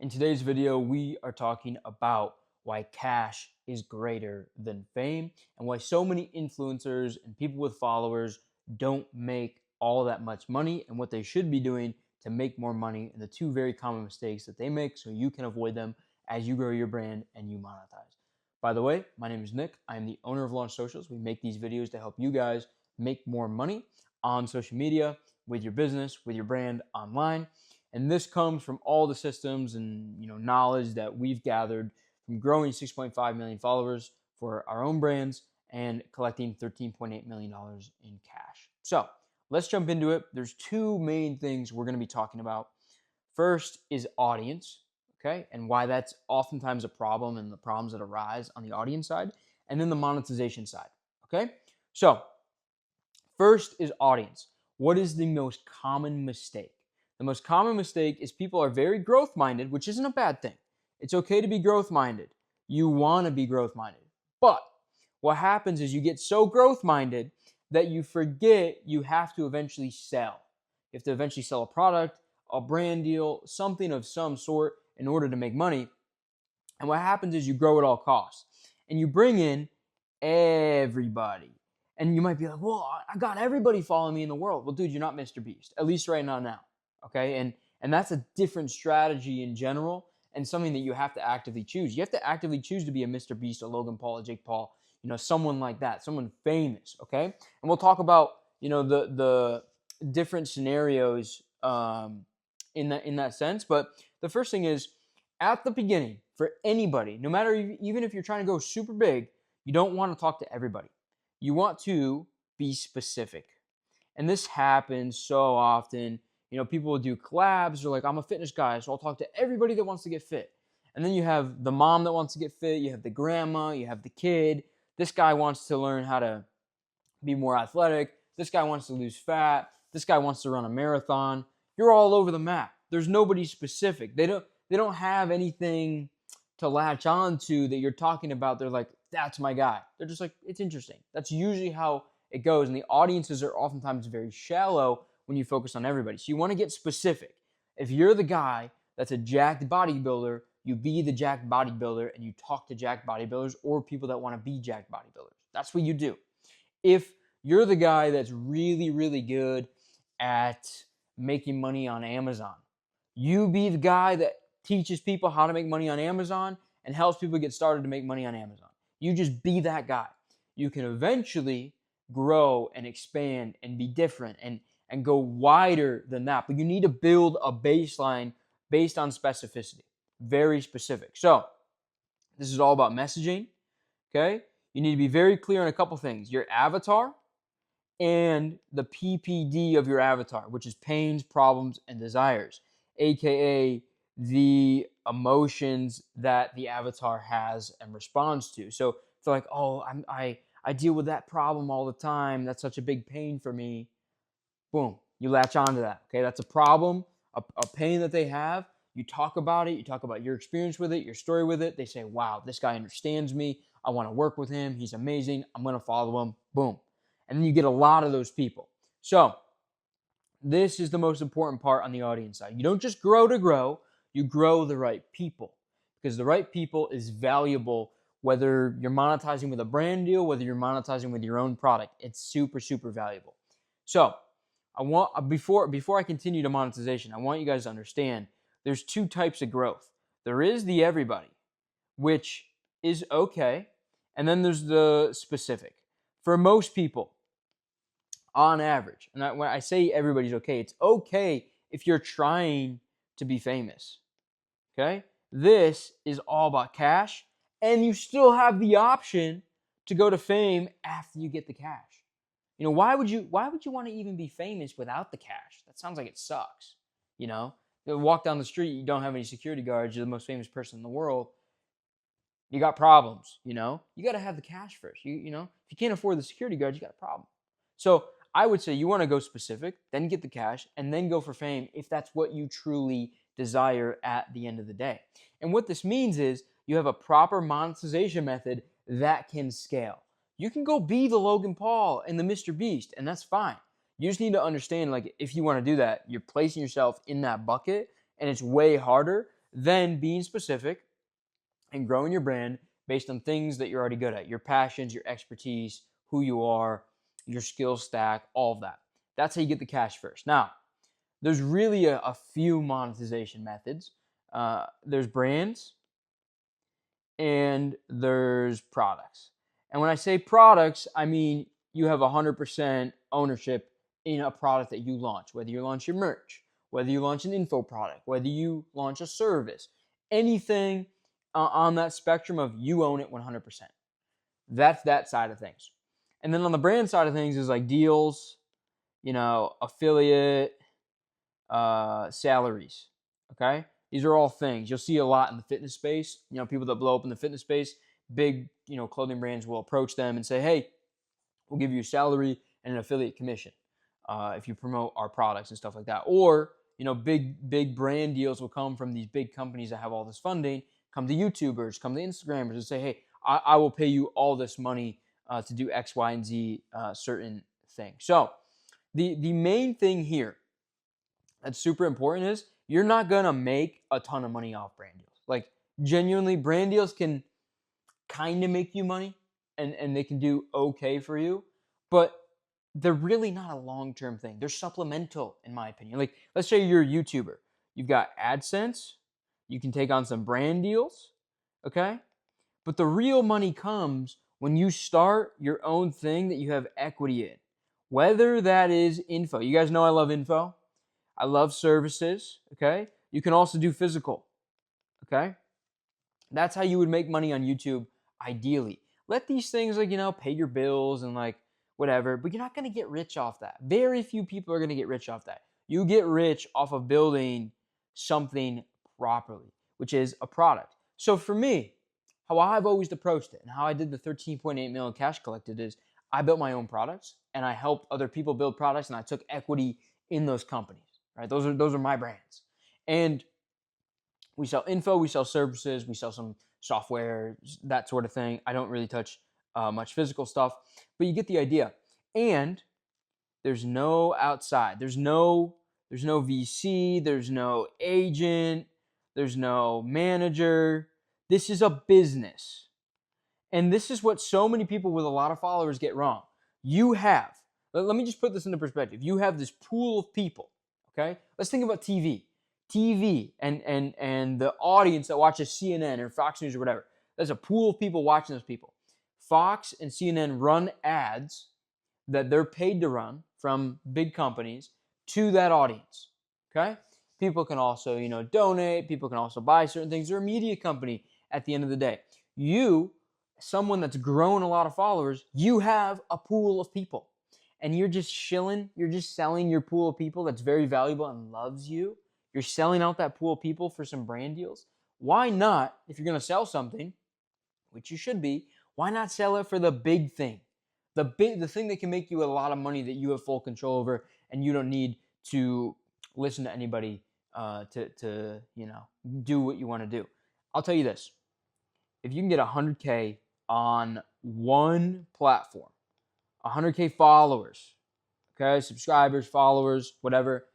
In today's video, we are talking about why cash is greater than fame and why so many influencers and people with followers don't make all that much money and what they should be doing to make more money and the two very common mistakes that they make so you can avoid them as you grow your brand and you monetize. By the way, my name is Nick. I am the owner of Launch Socials. We make these videos to help you guys make more money on social media, with your business, with your brand online. And this comes from all the systems and knowledge that we've gathered from growing 6.5 million followers for our own brands and collecting $13.8 million in cash. So let's jump into it. There's two main things we're going to be talking about. First is audience, okay, and why that's oftentimes a problem and the problems that arise on the audience side, and then the monetization side, okay? So first is audience. What is the most common mistake? The most common mistake is people are very growth minded, which isn't a bad thing. It's okay to be growth minded. You want to be growth minded. But what happens is you get so growth minded that you forget you have to eventually sell. You have to eventually sell a product, a brand deal, something of some sort in order to make money. And what happens is you grow at all costs and you bring in everybody. And you might be like, well, I got everybody following me in the world. Well, dude, you're not Mr. Beast, at least right now. Okay, and that's a different strategy in general and something that you have to actively choose. You have to actively choose to be a Mr. Beast, a Logan Paul, a Jake Paul, someone like that, someone famous. Okay, and we'll talk about the different scenarios in that sense. But the first thing is at the beginning for anybody, no matter even if you're trying to go super big, you don't want to talk to everybody. You want to be specific, and this happens so often. People will do collabs. They're like, I'm a fitness guy, so I'll talk to everybody that wants to get fit. And then you have the mom that wants to get fit. You have the grandma. You have the kid. This guy wants to learn how to be more athletic. This guy wants to lose fat. This guy wants to run a marathon. You're all over the map. There's nobody specific. They don't have anything to latch on to that you're talking about. They're like, that's my guy. They're just like, it's interesting. That's usually how it goes. And the audiences are oftentimes very shallow when you focus on everybody. So you want to get specific. If you're the guy that's a jacked bodybuilder, you be the jacked bodybuilder and you talk to jacked bodybuilders or people that want to be jacked bodybuilders. That's what you do. If you're the guy that's really, really good at making money on Amazon, you be the guy that teaches people how to make money on Amazon and helps people get started to make money on Amazon. You just be that guy. You can eventually grow and expand and be different and go wider than that. But you need to build a baseline based on specificity, very specific. So this is all about messaging, okay? You need to be very clear on a couple things. Your avatar and the PPD of your avatar, which is pains, problems, and desires, aka the emotions that the avatar has and responds to. So if they're like, oh, I deal with that problem all the time. That's such a big pain for me. Boom, you latch onto that. Okay, that's a problem, a pain that they have. You talk about it. You talk about your experience with it, your story with it. They say, wow, this guy understands me. I want to work with him. He's amazing. I'm going to follow him. Boom. And then you get a lot of those people. So this is the most important part on the audience side. You don't just grow to grow. You grow the right people because the right people is valuable whether you're monetizing with a brand deal, whether you're monetizing with your own product. It's super, super valuable. So I want before I continue to monetization, I want you guys to understand there's two types of growth. There is the everybody, which is okay, and then there's the specific. For most people, on average, and when I say everybody's okay, it's okay if you're trying to be famous. Okay? This is all about cash, and you still have the option to go to fame after you get the cash. Why would you want to even be famous without the cash? That sounds like it sucks. You walk down the street, you don't have any security guards, you're the most famous person in the world. You got problems, You got to have the cash first. If you can't afford the security guards, you got a problem. So I would say you want to go specific, then get the cash, and then go for fame if that's what you truly desire at the end of the day. And what this means is you have a proper monetization method that can scale. You can go be the Logan Paul and the Mr. Beast, and that's fine. You just need to understand, like, if you want to do that, you're placing yourself in that bucket, and it's way harder then being specific and growing your brand based on things that you're already good at, your passions, your expertise, who you are, your skill stack, all of that. That's how you get the cash first. Now, there's really a few monetization methods. There's brands and there's products. And when I say products, I mean you have 100% ownership in a product that you launch, whether you launch your merch, whether you launch an info product, whether you launch a service, anything on that spectrum of you own it 100%. That's that side of things. And then on the brand side of things is like deals, affiliate, salaries. Okay, these are all things you'll see a lot in the fitness space. People that blow up in the fitness space, big clothing brands will approach them and say, "Hey, we'll give you a salary and an affiliate commission if you promote our products and stuff like that." Or big brand deals will come from these big companies that have all this funding. Come to YouTubers, come to Instagrammers, and say, "Hey, I will pay you all this money to do X, Y, and Z certain thing." So the main thing here that's super important is you're not gonna make a ton of money off brand deals. Like genuinely, brand deals can kind of make you money and they can do okay for you, but they're really not a long-term thing. They're supplemental, in my opinion. Like, let's say you're a YouTuber. You've got AdSense, you can take on some brand deals, okay? But the real money comes when you start your own thing that you have equity in. Whether that is info. You guys know I love info. I love services, okay? You can also do physical, okay? That's how you would make money on YouTube, ideally. Let these things, pay your bills and, whatever, but you're not going to get rich off that. Very few people are going to get rich off that. You get rich off of building something properly, which is a product. So for me, how I've always approached it and how I did the 13.8 million cash collected is I built my own products and I helped other people build products and I took equity in those companies. Right? Those are my brands. And we sell info, we sell services, we sell some software, that sort of thing. I don't really touch much physical stuff, but you get the idea. And there's no outside. There's no VC, there's no agent, there's no manager. This is a business. And this is what so many people with a lot of followers get wrong. Let me just put this into perspective. You have this pool of people. Okay, let's think about TV and the audience that watches CNN or Fox News or whatever. There's a pool of people watching those people. Fox and CNN run ads that they're paid to run from big companies to that audience. Okay, people can also donate. People can also buy certain things. They're a media company at the end of the day. You, someone that's grown a lot of followers, you have a pool of people. And you're just shilling, you're just selling your pool of people that's very valuable and loves you. You're selling out that pool of people for some brand deals. Why not, if you're going to sell something, which you should be, why not sell it for the big thing? The thing that can make you a lot of money that you have full control over and you don't need to listen to anybody to do what you want to do. I'll tell you this. If you can get 100K on one platform, 100K followers, okay, subscribers, followers, whatever.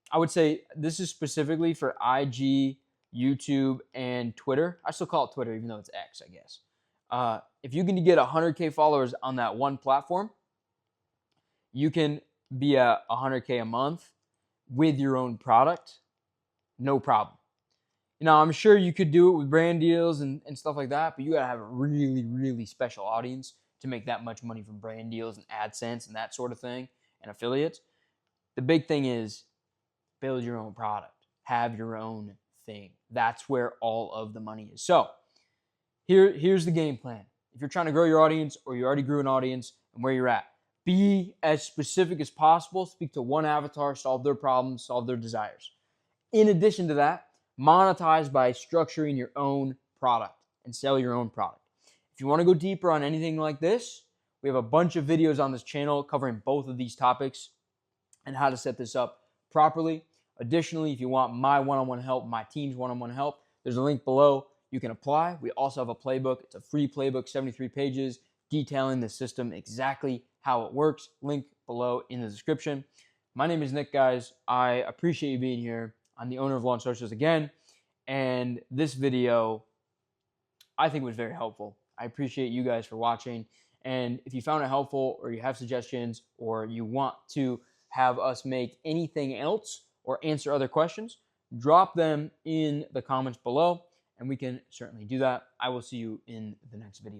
I would say this is specifically for IG, YouTube, and Twitter. I still call it Twitter, even though it's X, I guess. If you can get 100K followers on that one platform, you can be at 100K a month with your own product, no problem. I'm sure you could do it with brand deals and stuff like that, but you gotta have a really, really special audience to make that much money from brand deals and AdSense and that sort of thing and affiliates. The big thing is build your own product, have your own thing. That's where all of the money is. So here's the game plan. If you're trying to grow your audience or you already grew an audience and where you're at, be as specific as possible. Speak to one avatar, solve their problems, solve their desires. In addition to that, monetize by structuring your own product and sell your own product. If you want to go deeper on anything like this, we have a bunch of videos on this channel covering both of these topics and how to set this up properly. Additionally, if you want my one-on-one help, my team's one-on-one help, there's a link below. You can apply. We also have a playbook. It's a free playbook, 73 pages, detailing the system exactly how it works. Link below in the description. My name is Nick, guys. I appreciate you being here. I'm the owner of Launch Socials again, And this video, I think, was very helpful. I appreciate you guys for watching. And if you found it helpful, or you have suggestions, or you want to have us make anything else or answer other questions, drop them in the comments below, and we can certainly do that. I will see you in the next video.